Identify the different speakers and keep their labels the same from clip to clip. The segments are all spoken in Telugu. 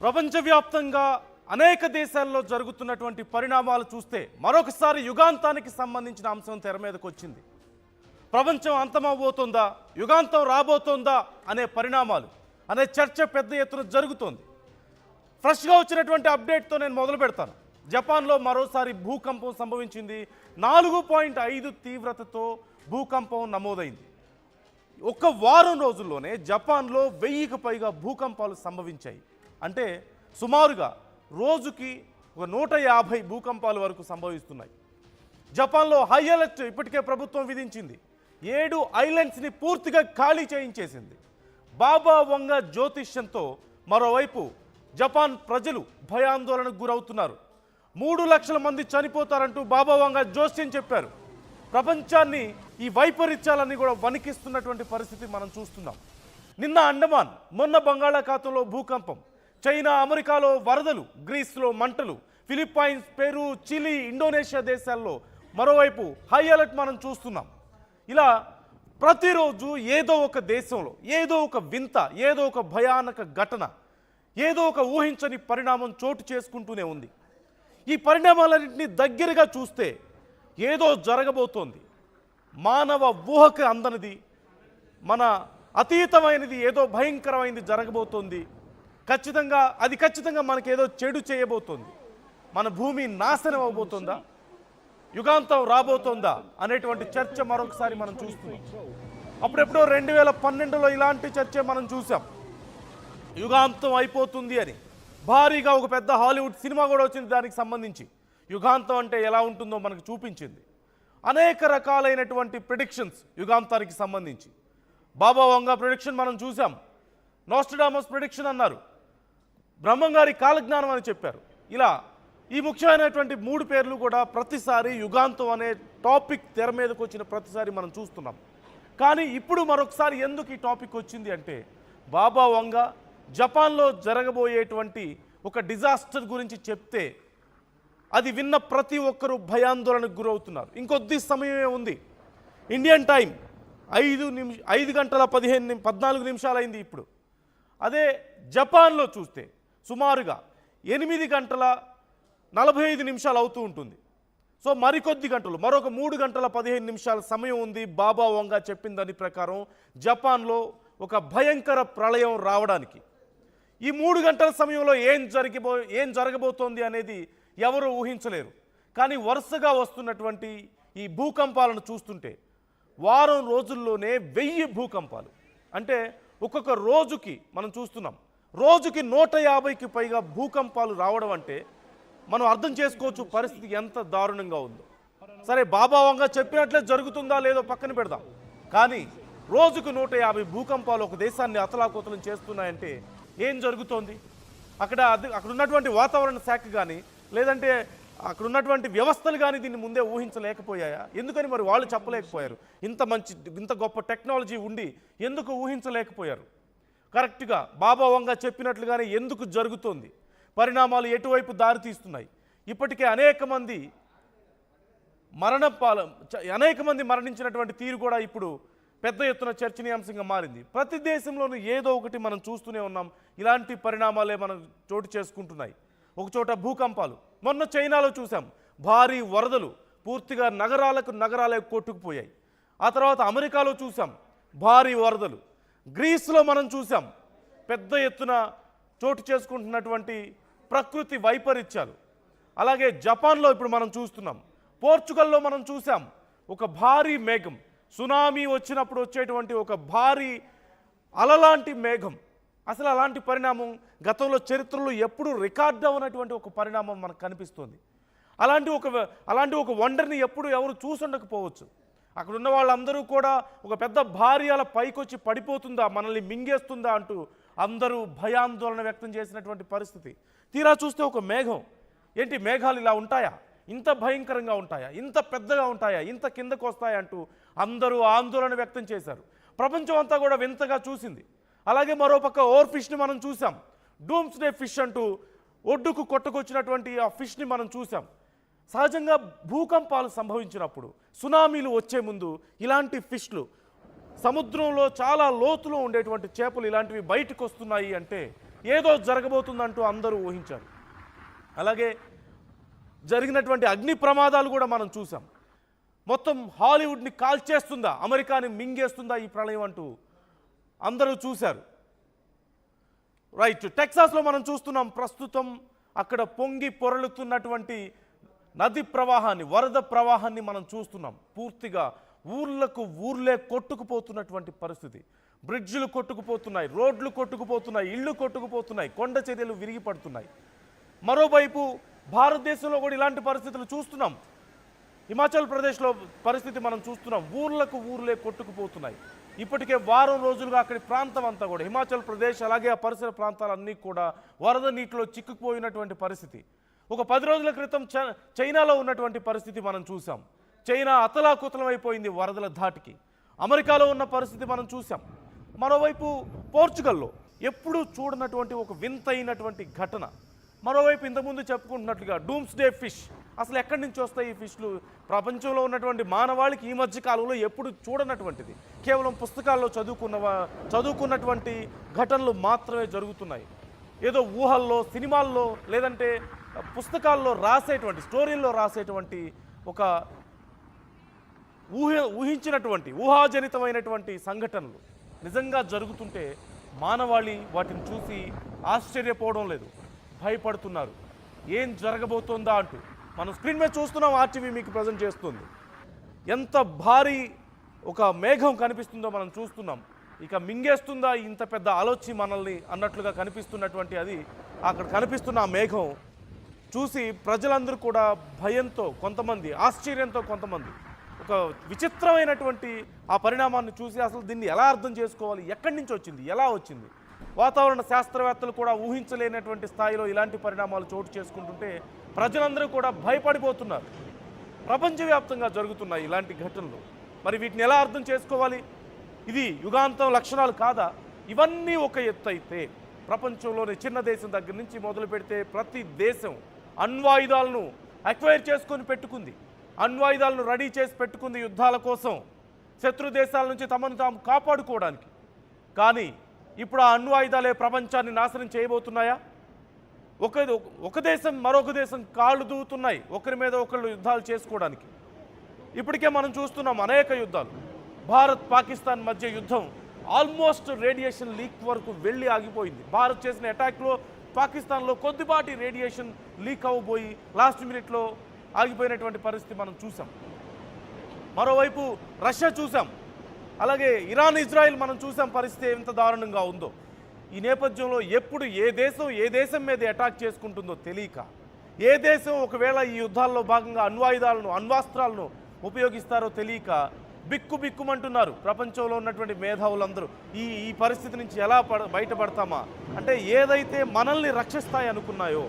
Speaker 1: ప్రపంచవ్యాప్తంగా అనేక దేశాల్లో జరుగుతున్నటువంటి పరిణామాలు చూస్తే మరొకసారి యుగాంతానికి సంబంధించిన అంశం తెర మీదకు వచ్చింది. ప్రపంచం అంతమవబోతుందా, యుగాంతం రాబోతోందా అనే పరిణామాలు అనే చర్చ పెద్ద ఎత్తున జరుగుతోంది. ఫ్రెష్గా వచ్చినటువంటి అప్డేట్తో నేను మొదలు పెడతాను. జపాన్లో మరోసారి భూకంపం సంభవించింది. 4.5 తీవ్రతతో భూకంపం నమోదైంది. ఒక్క వారం రోజుల్లోనే జపాన్లో 1000కి పైగా భూకంపాలు సంభవించాయి. అంటే సుమారుగా రోజుకి ఒక 150 భూకంపాల వరకు సంభవిస్తున్నాయి. జపాన్లో హై అలర్ట్ ఇప్పటికే ప్రభుత్వం విధించింది. 7 ఐలాండ్స్ని పూర్తిగా ఖాళీ చేయించేసింది. బాబా వంగ జ్యోతిష్యంతో మరోవైపు జపాన్ ప్రజలు భయాందోళనకు గురవుతున్నారు. 3 లక్షల మంది చనిపోతారంటూ బాబా వంగ జోస్యం చెప్పారు. ప్రపంచాన్ని ఈ వైపరీత్యాలన్నీ కూడా వణికిస్తున్నటువంటి పరిస్థితి మనం చూస్తున్నాం. నిన్న అండమాన్, మొన్న బంగాళాఖాతంలో భూకంపం, చైనా అమెరికాలో వరదలు, గ్రీస్లో మంటలు, ఫిలిప్పైన్స్, పెరు, చిలీ, ఇండోనేషియా దేశాల్లో మరోవైపు హై అలర్ట్ మనం చూస్తున్నాం. ఇలా ప్రతిరోజు ఏదో ఒక దేశంలో ఏదో ఒక వింత, ఏదో ఒక భయానక ఘటన, ఏదో ఒక ఊహించని పరిణామం చోటు చేసుకుంటూనే ఉంది. ఈ పరిణామాలన్నింటినీ దగ్గరగా చూస్తే ఏదో జరగబోతోంది. మానవ ఊహకు అందనిది, మన అతీతమైనది ఏదో భయంకరమైనది జరగబోతోంది. ఖచ్చితంగా మనకేదో చెడు చేయబోతోంది. మన భూమి నాశనం అవబోతుందా, యుగాంతం రాబోతోందా అనేటువంటి చర్చ మరొకసారి మనం చూస్తున్నాం. అప్పుడెప్పుడో 2012లో ఇలాంటి చర్చ మనం చూసాం. యుగాంతం అయిపోతుంది అని భారీగా ఒక పెద్ద హాలీవుడ్ సినిమా కూడా వచ్చింది. దానికి సంబంధించి యుగాంతం అంటే ఎలా ఉంటుందో మనకు చూపించింది. అనేక రకాలైనటువంటి ప్రిడిక్షన్స్ యుగాంతానికి సంబంధించి. బాబా వంగ ప్రిడిక్షన్ మనం చూసాం. నోస్ట్రడామస్ ప్రిడిక్షన్ అన్నారు. బ్రహ్మంగారి కాలజ్ఞానం అని చెప్పారు. ఇలా ఈ ముఖ్యమైనటువంటి 3 పేర్లు కూడా ప్రతిసారి యుగాంతం అనే టాపిక్ తెర మీదకి వచ్చిన ప్రతిసారి మనం చూస్తున్నాం. కానీ ఇప్పుడు మరొకసారి ఎందుకు ఈ టాపిక్ వచ్చింది అంటే, బాబా వంగ జపాన్లో జరగబోయేటువంటి ఒక డిజాస్టర్ గురించి చెప్తే అది విన్న ప్రతి ఒక్కరూ భయాందోళనకు గురవుతున్నారు. ఇంకొద్ది సమయమే ఉంది. ఇండియన్ టైం 5 గంటల 14 నిమిషాలైంది ఇప్పుడు. అదే జపాన్లో చూస్తే సుమారుగా 8 గంటల 45 నిమిషాలు అవుతూ ఉంటుంది. సో మరికొద్ది గంటలు, మరొక 3 గంటల 15 నిమిషాల సమయం ఉంది. బాబా వంగ చెప్పిన దాని ప్రకారం జపాన్లో ఒక భయంకర ప్రళయం రావడానికి. ఈ 3 గంటల సమయంలో ఏం జరగబోతోంది అనేది ఎవరు ఊహించలేరు. కానీ వరుసగా వస్తున్నటువంటి ఈ భూకంపాలను చూస్తుంటే వారం రోజుల్లోనే 1000 భూకంపాలు. అంటే ఒక్కొక్క రోజుకి మనం చూస్తున్నాం, రోజుకి 150కి పైగా భూకంపాలు రావడం అంటే మనం అర్థం చేసుకోవచ్చు పరిస్థితి ఎంత దారుణంగా ఉందో. సరే, బాబా వంగ చెప్పినట్లే జరుగుతుందా లేదో పక్కన పెడదాం. కానీ రోజుకు 150 భూకంపాలు ఒక దేశాన్ని అతలాకుతలం చేస్తున్నాయంటే ఏం జరుగుతోంది? అక్కడ ఉన్నటువంటి వాతావరణ శాఖ కానీ, లేదంటే అక్కడ ఉన్నటువంటి వ్యవస్థలు కానీ దీన్ని ముందే ఊహించలేకపోయాయా? ఎందుకని మరి వాళ్ళు చెప్పలేకపోయారు? ఇంత గొప్ప టెక్నాలజీ ఉండి ఎందుకు ఊహించలేకపోయారు? కరెక్ట్గా బాబా వంగ చెప్పినట్లుగానే ఎందుకు జరుగుతోంది? పరిణామాలు ఎటువైపు దారితీస్తున్నాయి? ఇప్పటికే అనేక మంది మరణించినటువంటి తీరు కూడా ఇప్పుడు పెద్ద ఎత్తున చర్చనీయాంశంగా మారింది. ప్రతి దేశంలోనూ ఏదో ఒకటి మనం చూస్తూనే ఉన్నాం. ఇలాంటి పరిణామాలే మనం చోటు చేసుకుంటున్నాయి. ఒకచోట భూకంపాలు, మొన్న చైనాలో చూసాం, భారీ వరదలు, పూర్తిగా నగరాలే కొట్టుకుపోయాయి. ఆ తర్వాత అమెరికాలో చూసాం భారీ వరదలు. గ్రీస్లో మనం చూసాం పెద్ద ఎత్తున చోటు చేసుకుంటున్నటువంటి ప్రకృతి వైపరీత్యాలు. అలాగే జపాన్లో ఇప్పుడు మనం చూస్తున్నాం. పోర్చుగల్లో మనం చూసాం ఒక భారీ మేఘం, సునామీ వచ్చినప్పుడు వచ్చేటువంటి ఒక భారీ అలలాంటి మేఘం. అసలు అలాంటి పరిణామం గతంలో చరిత్రలో ఎప్పుడూ రికార్డ్ అవ్వనటువంటి ఒక పరిణామం మనకు కనిపిస్తుంది. అలాంటి ఒక వండర్ని ఎప్పుడు ఎవరు చూసుండకపోవచ్చు. అక్కడ ఉన్న వాళ్ళందరూ కూడా ఒక పెద్ద భారీ అల పైకొచ్చి పడిపోతుందా, మనల్ని మింగేస్తుందా అంటూ అందరూ భయాందోళన వ్యక్తం చేసినటువంటి పరిస్థితి. తీరా చూస్తే ఒక మేఘం, ఏంటి మేఘాలు ఇలా ఉంటాయా, ఇంత భయంకరంగా ఉంటాయా, ఇంత పెద్దగా ఉంటాయా, ఇంత కిందకు వస్తాయా అంటూ అందరూ ఆందోళన వ్యక్తం చేశారు. ప్రపంచం అంతా కూడా వింతగా చూసింది. అలాగే మరోపక్క ఓవర్ ఫిష్ని మనం చూసాం. డూమ్స్డే ఫిష్ అంటూ ఒడ్డుకు కొట్టుకొచ్చినటువంటి ఆ ఫిష్ని మనం చూసాం. సహజంగా భూకంపాలు సంభవించినప్పుడు, సునామీలు వచ్చే ముందు ఇలాంటి ఫిష్లు, సముద్రంలో చాలా లోతులో ఉండేటువంటి చేపలు ఇలాంటివి బయటకు వస్తున్నాయి అంటే ఏదో జరగబోతుందంటూ అందరూ ఊహించారు. అలాగే జరిగినటువంటి అగ్ని ప్రమాదాలు కూడా మనం చూసాం. మొత్తం హాలీవుడ్ని కాల్చేస్తుందా, అమెరికాని మింగేస్తుందా ఈ ప్రళయం అంటూ అందరూ చూశారు. రైట్, టెక్సాస్లో మనం చూస్తున్నాం ప్రస్తుతం అక్కడ పొంగి పొరలుతున్నటువంటి నది ప్రవాహాన్ని, వరద ప్రవాహాన్ని మనం చూస్తున్నాం. పూర్తిగా ఊర్లే కొట్టుకుపోతున్నటువంటి పరిస్థితి. బ్రిడ్జ్లు కొట్టుకుపోతున్నాయి, రోడ్లు కొట్టుకుపోతున్నాయి, ఇళ్ళు కొట్టుకుపోతున్నాయి, కొండ చర్యలు విరిగి పడుతున్నాయి. మరోవైపు భారతదేశంలో కూడా ఇలాంటి పరిస్థితులు చూస్తున్నాం. హిమాచల్ ప్రదేశ్లో పరిస్థితి మనం చూస్తున్నాం. ఊర్లే కొట్టుకుపోతున్నాయి. ఇప్పటికే వారం రోజులుగా అక్కడి ప్రాంతం అంతా కూడా, హిమాచల్ ప్రదేశ్ అలాగే ఆ పరిసర ప్రాంతాలన్నీ కూడా వరద నీటిలో చిక్కుకుపోయినటువంటి పరిస్థితి. ఒక 10 రోజుల క్రితం చైనాలో ఉన్నటువంటి పరిస్థితి మనం చూసాం. చైనా అతలాకుతలం అయిపోయింది వరదల ధాటికి. అమెరికాలో ఉన్న పరిస్థితి మనం చూసాం. మరోవైపు పోర్చుగల్లో ఎప్పుడూ చూడనటువంటి ఒక వింతైనటువంటి ఘటన. మరోవైపు ఇంతకుముందు చెప్పుకుంటున్నట్లుగా డూమ్స్డే ఫిష్, అసలు ఎక్కడి నుంచి వస్తాయి ఈ ఫిష్లు? ప్రపంచంలో ఉన్నటువంటి మానవాళికి ఈ మధ్య కాలంలో ఎప్పుడు చూడనటువంటిది. కేవలం పుస్తకాల్లో చదువుకున్నటువంటి ఘటనలు మాత్రమే జరుగుతున్నాయి. ఏదో ఊహల్లో, సినిమాల్లో, లేదంటే పుస్తకాల్లో రాసేటువంటి, స్టోరీల్లో రాసేటువంటి ఒక ఊహించినటువంటి ఊహాజనితమైనటువంటి సంఘటనలు నిజంగా జరుగుతుంటే మానవాళి వాటిని చూసి ఆశ్చర్యపోవడం లేదు, భయపడుతున్నారు. ఏం జరగబోతోందా అంటూ మనం స్క్రీన్ మీద చూస్తున్నాం. ఆర్టీవీ మీకు ప్రజెంట్ చేస్తుంది. ఎంత భారీ ఒక మేఘం కనిపిస్తుందో మనం చూస్తున్నాం. ఇక మింగేస్తుందా ఇంత పెద్ద ఆలోచన మనల్ని అన్నట్లుగా కనిపిస్తున్నటువంటి అది అక్కడ కనిపిస్తున్న ఆ మేఘం చూసి ప్రజలందరూ కూడా భయంతో కొంతమంది, ఆశ్చర్యంతో కొంతమంది, ఒక విచిత్రమైనటువంటి ఆ పరిణామాన్ని చూసి అసలు దీన్ని ఎలా అర్థం చేసుకోవాలి, ఎక్కడి నుంచి వచ్చింది, ఎలా వచ్చింది? వాతావరణ శాస్త్రవేత్తలు కూడా ఊహించలేనటువంటి స్థాయిలో ఇలాంటి పరిణామాలు చోటు చేసుకుంటుంటే ప్రజలందరూ కూడా భయపడిపోతున్నారు. ప్రపంచవ్యాప్తంగా జరుగుతున్నాయి ఇలాంటి ఘటనలు. మరి వీటిని ఎలా అర్థం చేసుకోవాలి? ఇది యుగాంతం లక్షణాలు కాదా? ఇవన్నీ ఒక ఎత్తు అయితే ప్రపంచంలోని చిన్న దేశం దగ్గర నుంచి మొదలు పెడితే ప్రతి దేశం అణ్వాయుధాలను అక్వైర్ చేసుకొని పెట్టుకుంది, అణ్వాయుధాలను రెడీ చేసి పెట్టుకుంది యుద్ధాల కోసం, శత్రు దేశాల నుంచి తమను తాము కాపాడుకోవడానికి. కానీ ఇప్పుడు ఆ అణ్వాయుధాలే ప్రపంచాన్ని నాశనం చేయబోతున్నాయా? ఒక దేశం మరొక దేశం కాళ్ళు దూవుతున్నాయి ఒకరి మీద ఒకళ్ళు యుద్ధాలు చేసుకోవడానికి. ఇప్పటికే మనం చూస్తున్నాం అనేక యుద్ధాలు. భారత్ పాకిస్తాన్ మధ్య యుద్ధం ఆల్మోస్ట్ రేడియేషన్ లీక్ వరకు వెళ్ళి ఆగిపోయింది. భారత్ చేసిన అటాక్లో పాకిస్తాన్లో కొద్దిపాటి రేడియేషన్ లీక్ అవ్వబోయి లాస్ట్ మినిట్లో ఆగిపోయినటువంటి పరిస్థితి మనం చూసాం. మరోవైపు రష్యా చూసాం, అలాగే ఇరాన్, ఇజ్రాయిల్ మనం చూసాం పరిస్థితి ఎంత దారుణంగా ఉందో. ఈ నేపథ్యంలో ఎప్పుడు ఏ దేశం మీద అటాక్ చేసుకుంటుందో తెలియక, ఏ దేశం ఒకవేళ ఈ యుద్ధాల్లో భాగంగా అణ్వాయుధాలను, అణ్వాస్త్రాలను ఉపయోగిస్తారో తెలియక బిక్కుమంటున్నారు ప్రపంచంలో ఉన్నటువంటి మేధావులందరూ. ఈ పరిస్థితి నుంచి ఎలా బయటపడతామా అంటే, ఏదైతే మనల్ని రక్షిస్తాయి అనుకున్నాయో,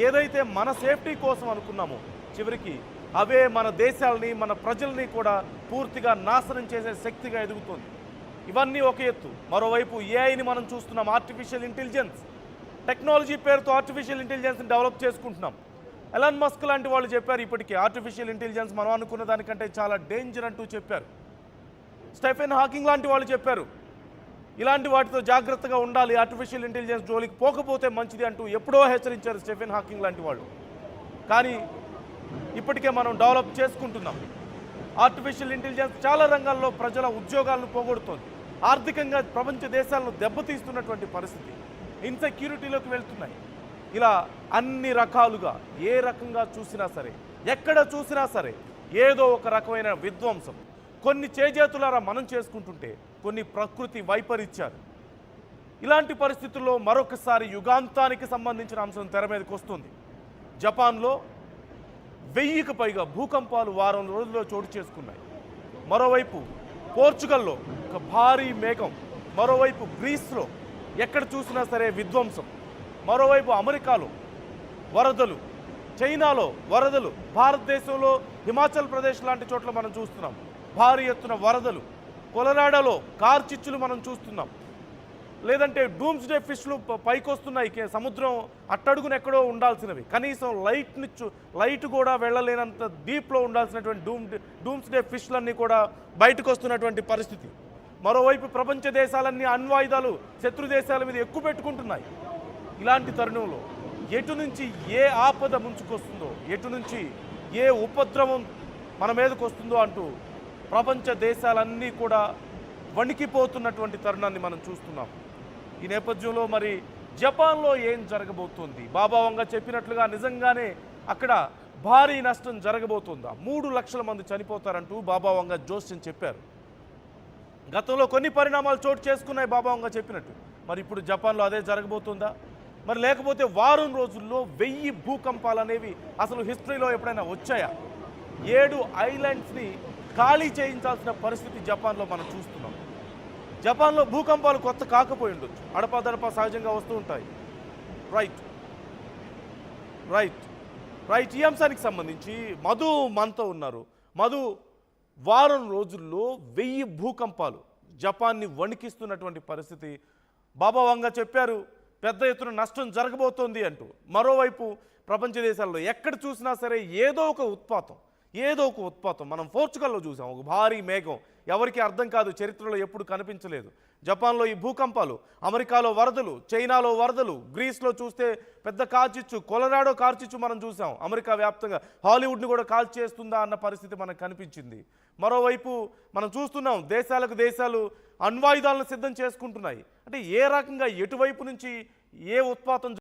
Speaker 1: ఏదైతే మన సేఫ్టీ కోసం అనుకున్నామో, చివరికి అవే మన దేశాలని, మన ప్రజల్ని కూడా పూర్తిగా నాశనం చేసే శక్తిగా ఎదుగుతోంది. ఇవన్నీ ఒక ఎత్తు. మరోవైపు ఏఐని మనం చూస్తున్నాం. ఆర్టిఫిషియల్ ఇంటెలిజెన్స్ టెక్నాలజీ పేరుతో ఆర్టిఫిషియల్ ఇంటెలిజెన్స్ని డెవలప్ చేసుకుంటున్నాం. ఎలాన్ మస్క్ లాంటి వాళ్ళు చెప్పారు ఇప్పటికే ఆర్టిఫిషియల్ ఇంటెలిజెన్స్ మనం అనుకున్న దానికంటే చాలా డేంజర్ అంటూ చెప్పారు. స్టెఫెన్ హాకింగ్ లాంటి వాళ్ళు చెప్పారు ఇలాంటి వాటితో జాగ్రత్తగా ఉండాలి, ఆర్టిఫిషియల్ ఇంటెలిజెన్స్ జోలికి పోకపోతే మంచిది అంటూ ఎప్పుడో హెచ్చరించారు స్టెఫెన్ హాకింగ్ లాంటి వాళ్ళు. కానీ ఇప్పటికే మనం డెవలప్ చేసుకుంటున్నాం. ఆర్టిఫిషియల్ ఇంటెలిజెన్స్ చాలా రంగాల్లో ప్రజల ఉద్యోగాలను పోగొడుతోంది, ఆర్థికంగా ప్రపంచ దేశాలను దెబ్బతీస్తున్నటువంటి పరిస్థితి, ఇన్సెక్యూరిటీలోకి వెళ్తున్నాయి. ఇలా అన్ని రకాలుగా ఏ రకంగా చూసినా సరే, ఎక్కడ చూసినా సరే ఏదో ఒక రకమైన విధ్వంసం. కొన్ని చేజేతులారా మనం చేసుకుంటుంటే కొన్ని ప్రకృతి వైపరీత్యాలు. ఇలాంటి పరిస్థితుల్లో మరొకసారి యుగాంతానికి సంబంధించిన అంశం తెర మీదకి వస్తుంది. జపాన్లో 1000కి పైగా భూకంపాలు వారం రోజుల్లో చోటు చేసుకున్నాయి. మరోవైపు పోర్చుగల్లో ఒక భారీ మేఘం, మరోవైపు గ్రీస్లో ఎక్కడ చూసినా సరే విధ్వంసం, మరోవైపు అమెరికాలో వరదలు, చైనాలో వరదలు, భారతదేశంలో హిమాచల్ ప్రదేశ్ లాంటి చోట్ల మనం చూస్తున్నాం భారీ ఎత్తున వరదలు, కొలరాడోలో కార్చిచ్చులు మనం చూస్తున్నాం. లేదంటే డూమ్స్డే ఫిష్లు పైకొస్తున్నాయి. సముద్రం అట్టడుగున ఎక్కడో ఉండాల్సినవి కనీసం లైట్ కూడా వెళ్ళలేనంత డీప్లో ఉండాల్సినటువంటి డూమ్స్డే ఫిష్లన్నీ కూడా బయటకు వస్తున్నటువంటి పరిస్థితి. మరోవైపు ప్రపంచ దేశాలన్నీ అణ్వాయుధాలు శత్రు దేశాల మీద ఎక్కువ పెట్టుకుంటున్నాయి. ఇలాంటి తరుణంలో ఎటు నుంచి ఏ ఆపద ముంచుకొస్తుందో, ఎటు నుంచి ఏ ఉపద్రవం మన మీదకు వస్తుందో అంటూ ప్రపంచ దేశాలన్నీ కూడా వణికిపోతున్నటువంటి తరుణాన్ని మనం చూస్తున్నాం. ఈ నేపథ్యంలో మరి జపాన్లో ఏం జరగబోతోంది? బాబా వంగ చెప్పినట్లుగా నిజంగానే అక్కడ భారీ నష్టం జరగబోతుందా? 3 లక్షల మంది చనిపోతారంటూ బాబా వంగ జోస్యం చెప్పారు. గతంలో కొన్ని పరిణామాలు చోటు చేసుకున్నాయి బాబా వంగ చెప్పినట్టు. మరి ఇప్పుడు జపాన్లో అదే జరగబోతుందా? మరి లేకపోతే వారం రోజుల్లో 1000 భూకంపాలు అనేవి అసలు హిస్టరీలో ఎప్పుడైనా వచ్చాయా? 7 ఐలాండ్స్ని ఖాళీ చేయించాల్సిన పరిస్థితి జపాన్లో మనం చూస్తున్నాం. జపాన్లో భూకంపాలు కొత్త కాకపోయి ఉండొచ్చు, అడపాదడపా సహజంగా వస్తూ ఉంటాయి. రైట్ రైట్ రైట్ ఈ అంశానికి సంబంధించి మధు మనతో ఉన్నారు. మధు, వారం రోజుల్లో 1000 భూకంపాలు జపాన్ని వణికిస్తున్నటువంటి పరిస్థితి. బాబా వంగ చెప్పారు పెద్ద ఎత్తున నష్టం జరగబోతోంది అంటూ. మరోవైపు ప్రపంచ దేశాల్లో ఎక్కడ చూసినా సరే ఏదో ఒక ఉత్పాతం. మనం పోర్చుగల్లో చూసాం, ఒక భారీ మేఘం, ఎవరికి అర్థం కాదు, చరిత్రలో ఎప్పుడు కనిపించలేదు. జపాన్లో ఈ భూకంపాలు, అమెరికాలో వరదలు, చైనాలో వరదలు, గ్రీస్లో చూస్తే పెద్ద కార్చిచ్చు, కొలరాడో కార్చిచ్చు మనం చూసాం. అమెరికా వ్యాప్తంగా హాలీవుడ్ని కూడా కాల్చేస్తుందా అన్న పరిస్థితి మనకు కనిపించింది. మరోవైపు మనం చూస్తున్నాం దేశాలకు దేశాలు అణ్వాయుధాలను సిద్ధం చేసుకుంటున్నాయి. అంటే ఏ రకంగా ఎటువైపు నుంచి ఏ ఉత్పాతం